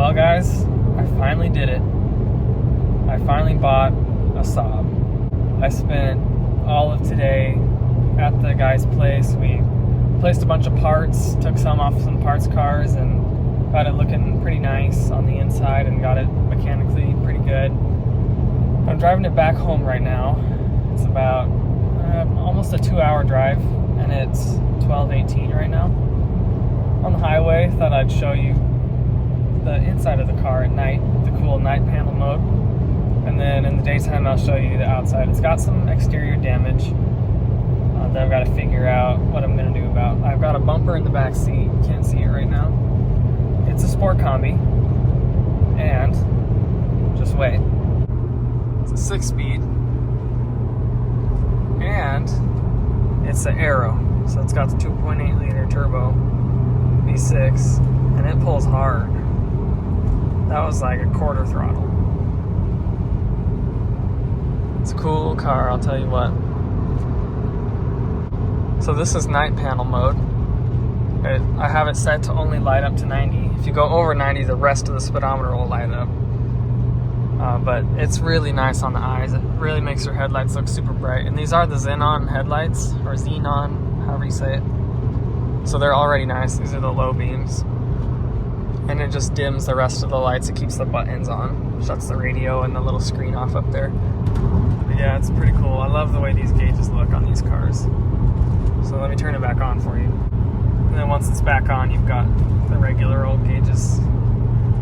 Well guys, I finally did it. I finally bought a Saab. I spent all of today at the guy's place. We placed a bunch of parts, took some off some parts cars, and got it looking pretty nice on the inside and got it mechanically pretty good. I'm driving it back home right now. It's about almost a 2-hour drive, and it's 12:18 right now. On the highway, thought I'd show you the inside of the car at night, the cool night panel mode, and then in the daytime I'll show you the outside. It's got some exterior damage that I've got to figure out what I'm going to do about. I've got a bumper in the back seat. You can't see it right now. It's a SportCombi, and just wait. It's a 6-speed, and it's the Aero, so it's got the 2.8 liter turbo V6, and it pulls hard. That was like a quarter throttle. It's a cool car, I'll tell you what. So this is night panel mode. I have it set to only light up to 90. If you go over 90, the rest of the speedometer will light up. But it's really nice on the eyes. It really makes your headlights look super bright. And these are the Xenon headlights, or Xenon, however you say it. So they're already nice. These are the low beams. And it just dims the rest of the lights. It keeps the buttons on. Shuts the radio and the little screen off up there. But yeah, it's pretty cool. I love the way these gauges look on these cars. So let me turn it back on for you. And then once it's back on, you've got the regular old gauges,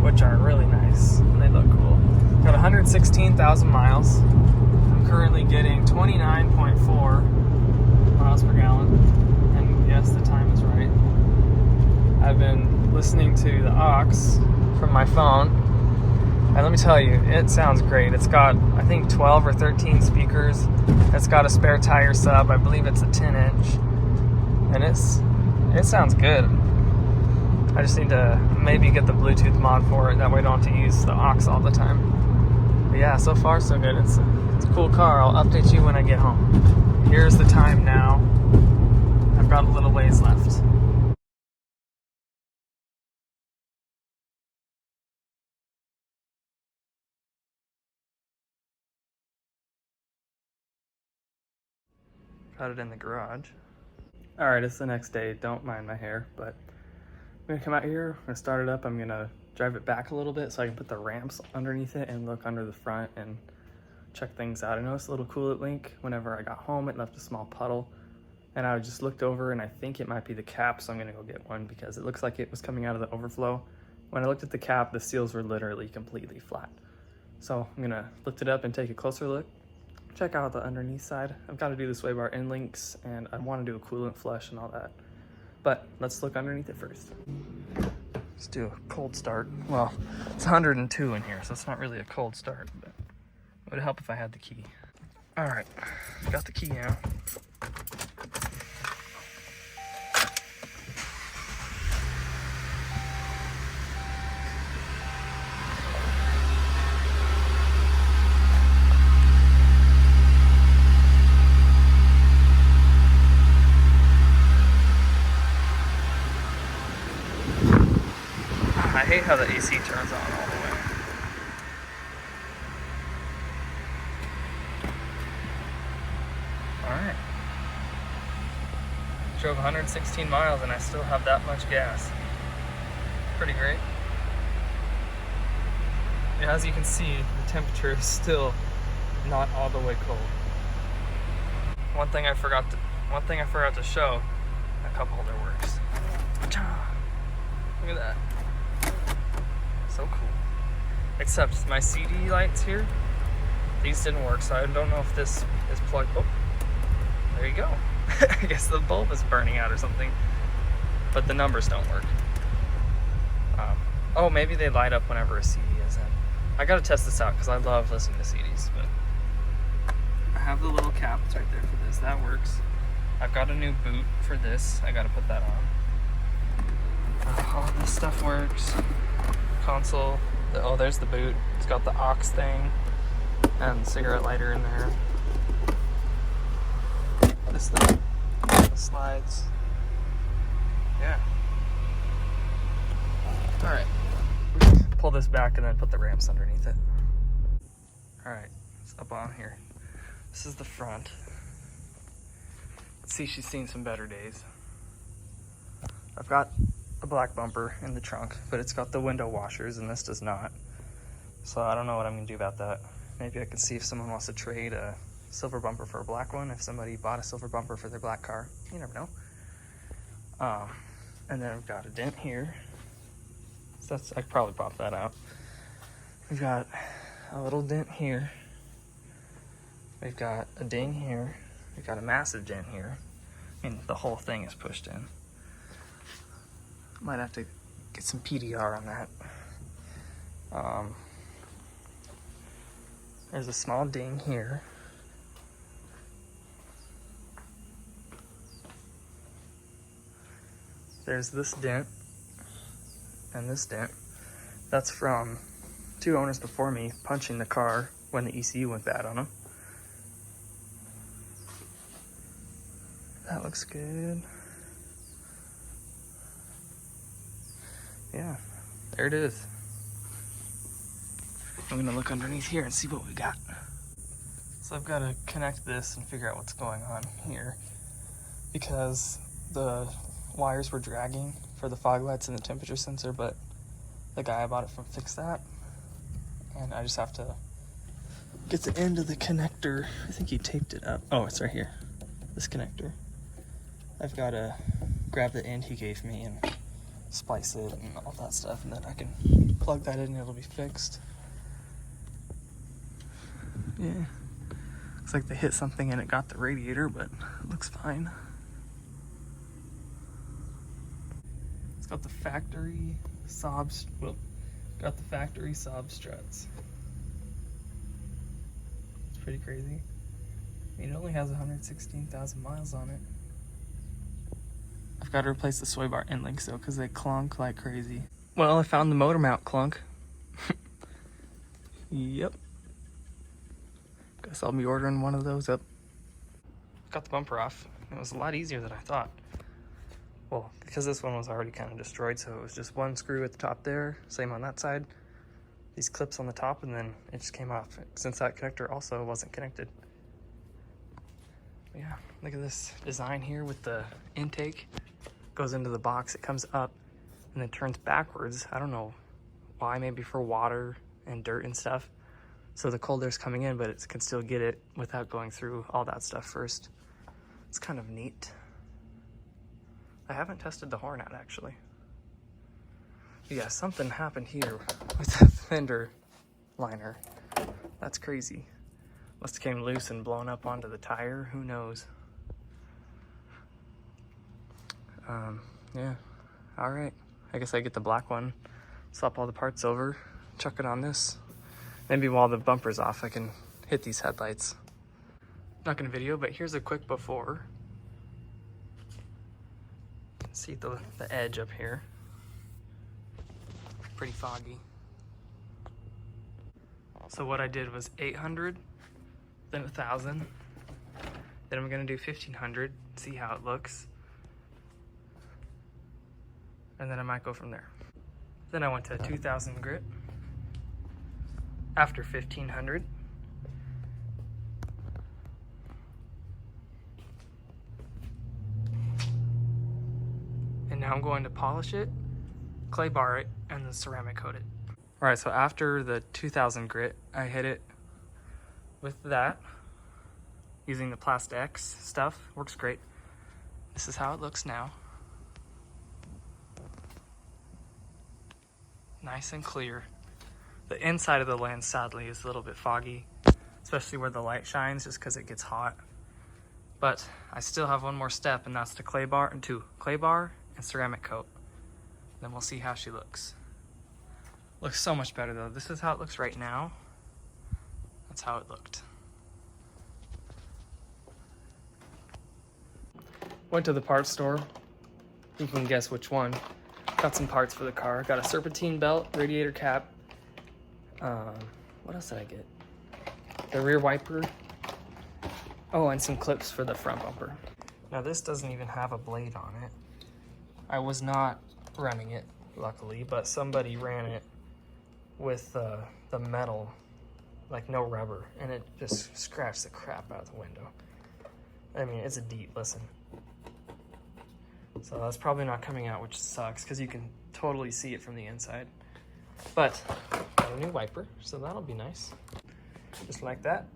which are really nice. And they look cool. Got 116,000 miles. I'm currently getting 29.4 miles per gallon. And yes, the time is right. I've been listening to the aux from my phone, and let me tell you, it sounds great. It's got, I think, 12 or 13 speakers. It's got a spare tire sub. I believe it's a 10-inch, and it sounds good. I just need to maybe get the Bluetooth mod for it. That way I don't have to use the aux all the time. But yeah, so far so good. It's a cool car. I'll update you when I get home. Here's the time now. I've got a little ways left. Got it in the garage. All right, it's the next day. Don't mind my hair, but I'm gonna come out here, I'm gonna start it up. I'm gonna drive it back a little bit so I can put the ramps underneath it and look under the front and check things out. I noticed a little coolant leak. Whenever I got home, it left a small puddle, and I just looked over and I think it might be the cap, so I'm gonna go get one because it looks like it was coming out of the overflow. When I looked at the cap, the seals were literally completely flat. So I'm gonna lift it up and take a closer look. Check out the underneath side. I've got to do the sway bar end links, and I want to do a coolant flush and all that. But let's look underneath it first. Let's do a cold start. Well, it's 102 in here, so it's not really a cold start, but it would help if I had the key. All right, got the key now. I hate how the AC turns on all the way. Alright. Drove 116 miles and I still have that much gas. Pretty great. And as you can see, the temperature is still not all the way cold. One thing I forgot to show, a cup holder works. Look at that. So cool. Except my CD lights here, these didn't work, so I don't know if this is plugged. Oh, there you go. I guess the bulb is burning out or something, but the numbers don't work. Oh, maybe they light up whenever a CD is in. I gotta test this out because I love listening to CDs, but I have the little cap, it's right there for this. That works. I've got a new boot for this. I gotta put that on. All this stuff works. Console. Oh, there's the boot. It's got the aux thing and the cigarette lighter in there. This thing, the slides. Yeah. All right. pull this back and then put the ramps underneath it. All right, it's up on here. This is the front. Let's see, she's seen some better days. I've got a black bumper in the trunk, but it's got the window washers and this does not. So I don't know what I'm gonna do about that. Maybe I can see if someone wants to trade a silver bumper for a black one, if somebody bought a silver bumper for their black car. You never know. And then I've got a dent here. So I could probably pop that out. We've got a little dent here. We've got a ding here. We've got a massive dent here. I mean, the whole thing is pushed in. Might have to get some PDR on that. There's a small ding here. There's this dent and this dent. That's from 2 owners before me punching the car when the ECU went bad on them. That looks good. Yeah, there it is. I'm gonna look underneath here and see what we got. So I've got to connect this and figure out what's going on here, because the wires were dragging for the fog lights and the temperature sensor, but the guy I bought it from fixed that, and I just have to get the end of the connector. I think he taped it up. Oh, it's right here, this connector. I've got to grab the end he gave me and splice it and all that stuff, and then I can plug that in and it'll be fixed. Yeah, looks like they hit something and it got the radiator, but it looks fine. It's got the factory Saab, got the factory Saab struts. It's pretty crazy. I mean, it only has 116,000 miles on it. I've got to replace the sway bar end links though, because they clunk like crazy. Well, I found the motor mount clunk. Yep. Guess I'll be ordering one of those up. Got the bumper off. It was a lot easier than I thought. Well, because this one was already kind of destroyed, so it was just one screw at the top there, same on that side. These clips on the top, and then it just came off, since that connector also wasn't connected. Yeah, look at this design here with the intake. Goes into the box, it comes up, and then turns backwards. I don't know why, maybe for water and dirt and stuff. So the cold air's coming in, but it can still get it without going through all that stuff first. It's kind of neat. I haven't tested the horn out, actually. Yeah, something happened here with the fender liner. That's crazy. Must have came loose and blown up onto the tire. Who knows? Yeah. All right. I guess I get the black one, swap all the parts over, chuck it on this. Maybe while the bumper's off, I can hit these headlights. Not gonna video, but here's a quick before. You can see the edge up here. Pretty foggy. So what I did was 800, then 1,000. Then I'm gonna do 1,500, see how it looks. And then I might go from there. Then I went to 2,000 grit after 1,500. And now I'm going to polish it, clay bar it, and then ceramic coat it. All right, so after the 2,000 grit, I hit it with that, using the Plastex stuff. Works great. This is how it looks now. Nice and clear. The inside of the lens, sadly, is a little bit foggy, especially where the light shines, just because it gets hot. But I still have one more step, and that's to clay bar and ceramic coat. Then we'll see how she looks. Looks so much better though. This is how it looks right now. That's how it looked. Went to the parts store. You can guess which one. Got some parts for the car. Got a serpentine belt, radiator cap. What else did I get? The rear wiper. Oh, and some clips for the front bumper. Now this doesn't even have a blade on it. I was not running it, luckily, but somebody ran it with the metal, like no rubber, and it just scratched the crap out of the window. I mean, it's a deep, listen. So that's probably not coming out, which sucks because you can totally see it from the inside. But got a new wiper, so that'll be nice. Just like that,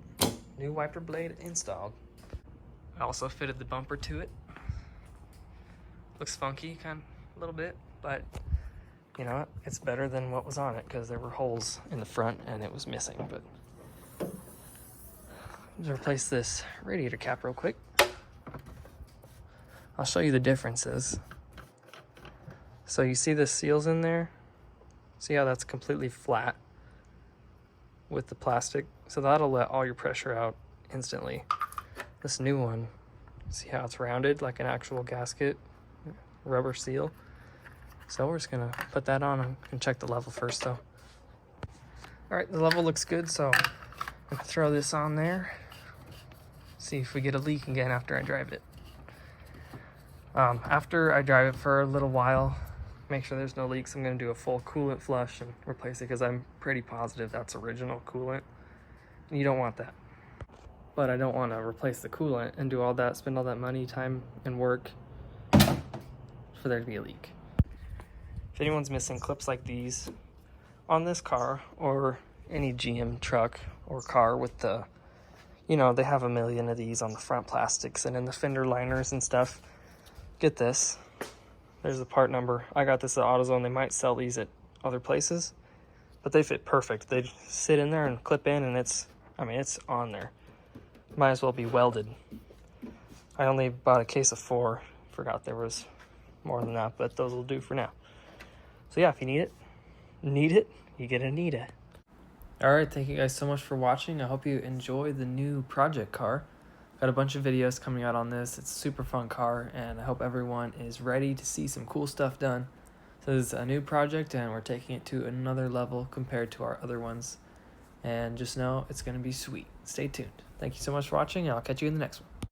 new wiper blade installed. I also fitted the bumper to it. Looks funky, kind of a little bit, but you know what? It's better than what was on it because there were holes in the front and it was missing. But let's replace this radiator cap real quick. I'll show you the differences. So you see the seals in there? See how that's completely flat with the plastic? So that'll let all your pressure out instantly. This new one, see how it's rounded like an actual gasket, rubber seal. So we're just gonna put that on and check the level first though. All right, the level looks good, so I'm gonna throw this on there. See if we get a leak again after I drive it. After I drive it for a little while, make sure there's no leaks, I'm gonna do a full coolant flush and replace it because I'm pretty positive that's original coolant. And you don't want that. But I don't want to replace the coolant and do all that, spend all that money, time, and work for there to be a leak. If anyone's missing clips like these on this car or any GM truck or car with the, you know, they have a million of these on the front plastics and in the fender liners and stuff, get this. There's the part number. I got this at AutoZone. They might sell these at other places, but they fit perfect. They sit in there and clip in, and it's on there. Might as well be welded. I only bought a case of 4. Forgot there was more than that, but those will do for now. So yeah, if you need it, you get a need it. All right, thank you guys so much for watching. I hope you enjoy the new project car. Got a bunch of videos coming out on this. It's a super fun car, and I hope everyone is ready to see some cool stuff done. So this is a new project, and we're taking it to another level compared to our other ones. And just know it's going to be sweet. Stay tuned. Thank you so much for watching, and I'll catch you in the next one.